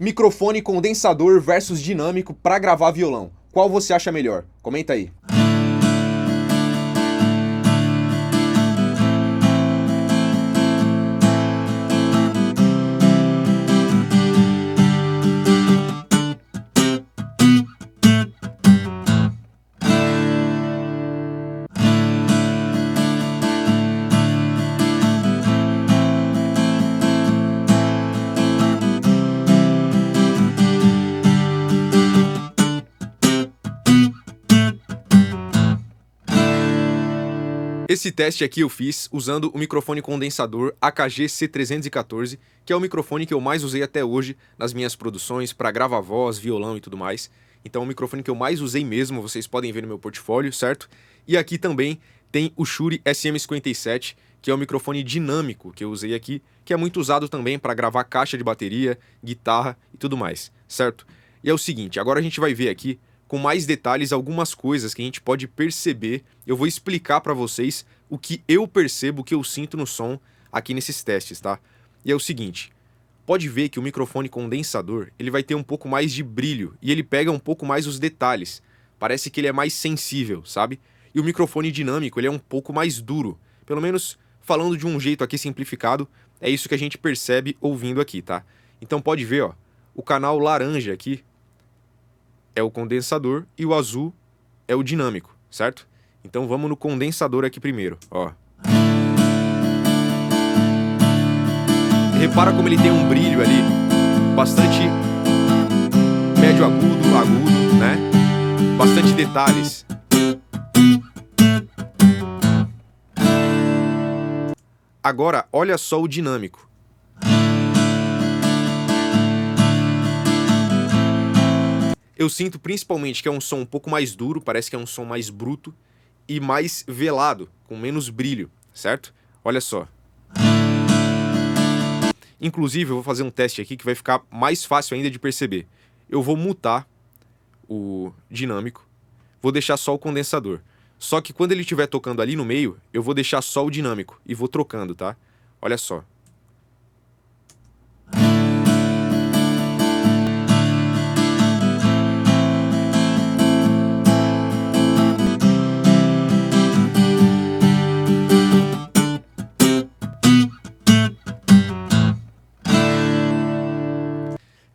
Microfone condensador versus dinâmico para gravar violão. Qual você acha melhor? Comenta aí. Esse teste aqui eu fiz usando o microfone condensador AKG C314, que é o microfone que eu mais usei até hoje nas minhas produções para gravar voz, violão e tudo mais. Então é o microfone que eu mais usei mesmo, vocês podem ver no meu portfólio, certo? E aqui também tem o Shure SM57, que é o microfone dinâmico que eu usei aqui, que é muito usado também para gravar caixa de bateria, guitarra e tudo mais, certo? E é o seguinte, agora a gente vai ver aqui com mais detalhes algumas coisas que a gente pode perceber. Eu vou explicar para vocês o que eu percebo, o que eu sinto no som aqui nesses testes, tá? E é o seguinte, pode ver que o microfone condensador, ele vai ter um pouco mais de brilho e ele pega um pouco mais os detalhes. Parece que ele é mais sensível, sabe? E o microfone dinâmico, ele é um pouco mais duro. Pelo menos falando de um jeito aqui simplificado, é isso que a gente percebe ouvindo aqui, tá? Então pode ver, ó, o canal laranja aqui é o condensador e o azul é o dinâmico, certo? Então vamos no condensador aqui primeiro, ó. Repara como ele tem um brilho ali, bastante médio agudo, agudo, né? Bastante detalhes. Agora, olha só o dinâmico. Eu sinto principalmente que é um som um pouco mais duro, parece que é um som mais bruto e mais velado, com menos brilho, certo? Olha só. Inclusive, eu vou fazer um teste aqui que vai ficar mais fácil ainda de perceber. Eu vou mutar o dinâmico, vou deixar só o condensador. Só que quando ele estiver tocando ali no meio, eu vou deixar só o dinâmico e vou trocando, tá? Olha só.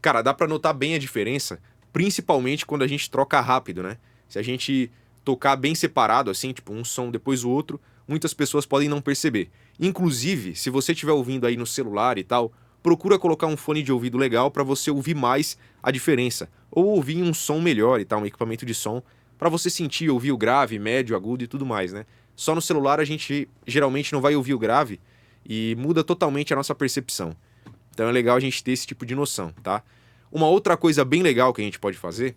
Cara, dá pra notar bem a diferença, principalmente quando a gente troca rápido, né? Se a gente tocar bem separado, assim, tipo um som depois o outro, muitas pessoas podem não perceber. Inclusive, se você estiver ouvindo aí no celular e tal, procura colocar um fone de ouvido legal pra você ouvir mais a diferença. Ou ouvir um som melhor e tal, um equipamento de som, pra você sentir, ouvir o grave, médio, agudo e tudo mais, né? Só no celular a gente geralmente não vai ouvir o grave e muda totalmente a nossa percepção. Então é legal a gente ter esse tipo de noção, tá? Uma outra coisa bem legal que a gente pode fazer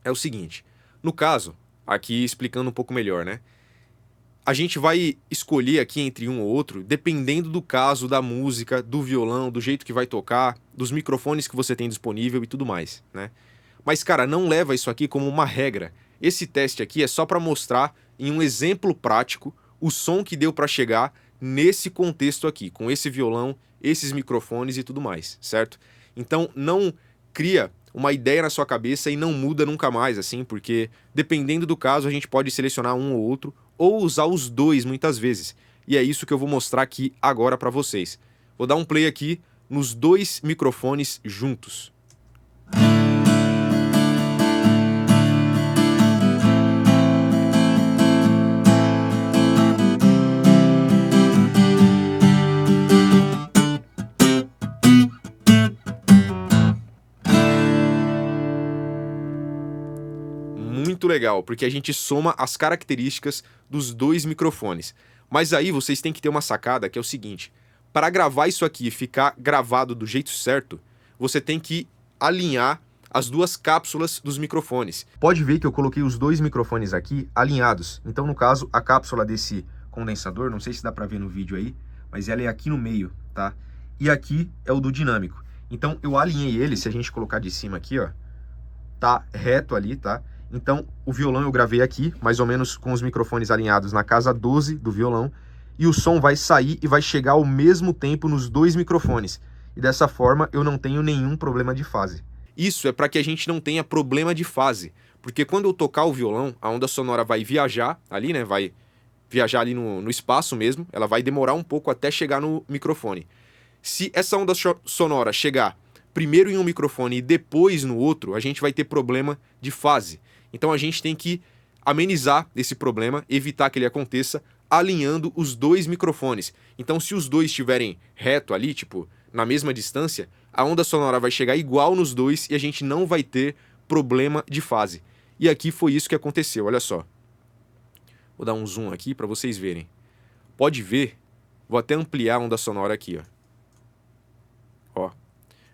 é o seguinte. No caso, aqui explicando um pouco melhor, né? A gente vai escolher aqui entre um ou outro, dependendo do caso, da música, do violão, do jeito que vai tocar, dos microfones que você tem disponível e tudo mais, né? Mas, cara, não leva isso aqui como uma regra. Esse teste aqui é só para mostrar, em um exemplo prático, o som que deu para chegar nesse contexto aqui, com esse violão, esses microfones e tudo mais, certo? Então não cria uma ideia na sua cabeça e não muda nunca mais, assim, porque dependendo do caso a gente pode selecionar um ou outro ou usar os dois muitas vezes. E é isso que eu vou mostrar aqui agora para vocês. Vou dar um play aqui nos dois microfones juntos. Muito legal, porque a gente soma as características dos dois microfones. Mas aí vocês têm que ter uma sacada que é o seguinte: para gravar isso aqui e ficar gravado do jeito certo, você tem que alinhar as duas cápsulas dos microfones. Pode ver que eu coloquei os dois microfones aqui alinhados. Então, no caso, a cápsula desse condensador, não sei se dá para ver no vídeo aí, mas ela é aqui no meio, tá? E aqui é o do dinâmico. Então, eu alinhei ele, se a gente colocar de cima aqui, ó, tá reto ali, tá? Então, o violão eu gravei aqui, mais ou menos com os microfones alinhados na casa 12 do violão, e o som vai sair e vai chegar ao mesmo tempo nos dois microfones. e dessa forma eu não tenho nenhum problema de fase. Isso é para que a gente não tenha problema de fase, porque quando eu tocar o violão, a onda sonora vai viajar ali, né? Vai viajar ali no espaço mesmo, ela vai demorar um pouco até chegar no microfone. Se essa onda sonora chegar primeiro em um microfone e depois no outro, a gente vai ter problema de fase. Então a gente tem que amenizar esse problema, evitar que ele aconteça, alinhando os dois microfones. Então se os dois estiverem reto ali, tipo, na mesma distância, a onda sonora vai chegar igual nos dois e a gente não vai ter problema de fase. E aqui foi isso que aconteceu, olha só. Vou dar um zoom aqui para vocês verem. Pode ver, vou até ampliar a onda sonora aqui, ó.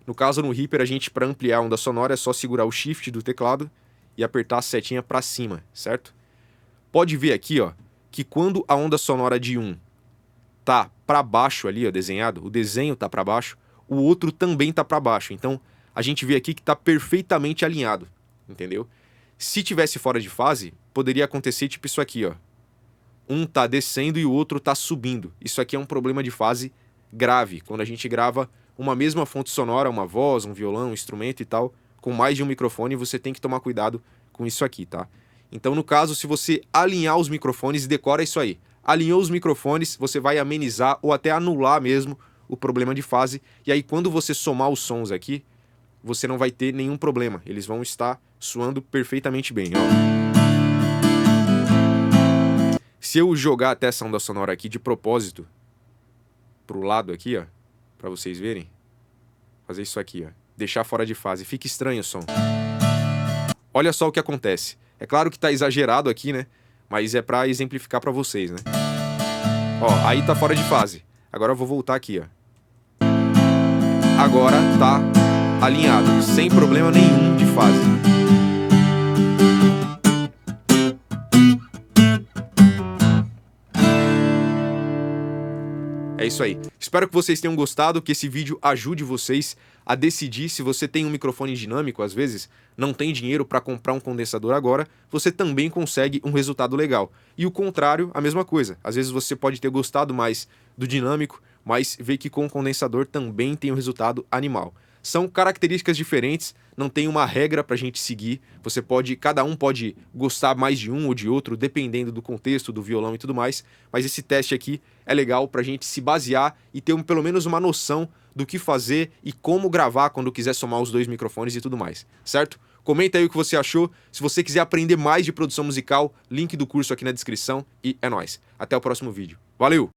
No caso, no Reaper, a gente, para ampliar a onda sonora, é só segurar o Shift do teclado e apertar a setinha para cima, certo? Pode ver aqui, ó, que quando a onda sonora de um tá para baixo ali, ó, desenhado, o desenho tá para baixo, o outro também tá para baixo. Então, a gente vê aqui que tá perfeitamente alinhado, entendeu? Se tivesse fora de fase, poderia acontecer tipo isso aqui, ó. Um tá descendo e o outro tá subindo. Isso aqui é um problema de fase grave, quando a gente grava uma mesma fonte sonora, uma voz, um violão, um instrumento e tal, com mais de um microfone, você tem que tomar cuidado com isso aqui, tá? Então, no caso, se você alinhar os microfones, decora isso aí. Alinhou os microfones, você vai amenizar ou até anular mesmo o problema de fase. E aí, quando você somar os sons aqui, você não vai ter nenhum problema. Eles vão estar soando perfeitamente bem, ó. Se eu jogar até essa onda sonora aqui de propósito pro lado aqui, ó, pra vocês verem, fazer isso aqui, ó, deixar fora de fase, fica estranho o som. Olha só o que acontece. É claro que tá exagerado aqui, né? Mas é pra exemplificar pra vocês, né? Ó, aí tá fora de fase. Agora eu vou voltar aqui, ó. Agora tá alinhado, sem problema nenhum de fase. É isso aí. Espero que vocês tenham gostado, que esse vídeo ajude vocês a decidir se você tem um microfone dinâmico, às vezes não tem dinheiro para comprar um condensador agora, você também consegue um resultado legal. E o contrário, a mesma coisa. Às vezes você pode ter gostado mais do dinâmico, mas vê que com o condensador também tem um resultado animal. São características diferentes, não tem uma regra pra gente seguir. Cada um pode gostar mais de um ou de outro, dependendo do contexto, do violão e tudo mais. Mas esse teste aqui é legal pra gente se basear e ter pelo menos uma noção do que fazer e como gravar quando quiser somar os dois microfones e tudo mais, certo? Comenta aí o que você achou. Se você quiser aprender mais de produção musical, link do curso aqui na descrição e é nóis. Até o próximo vídeo. Valeu!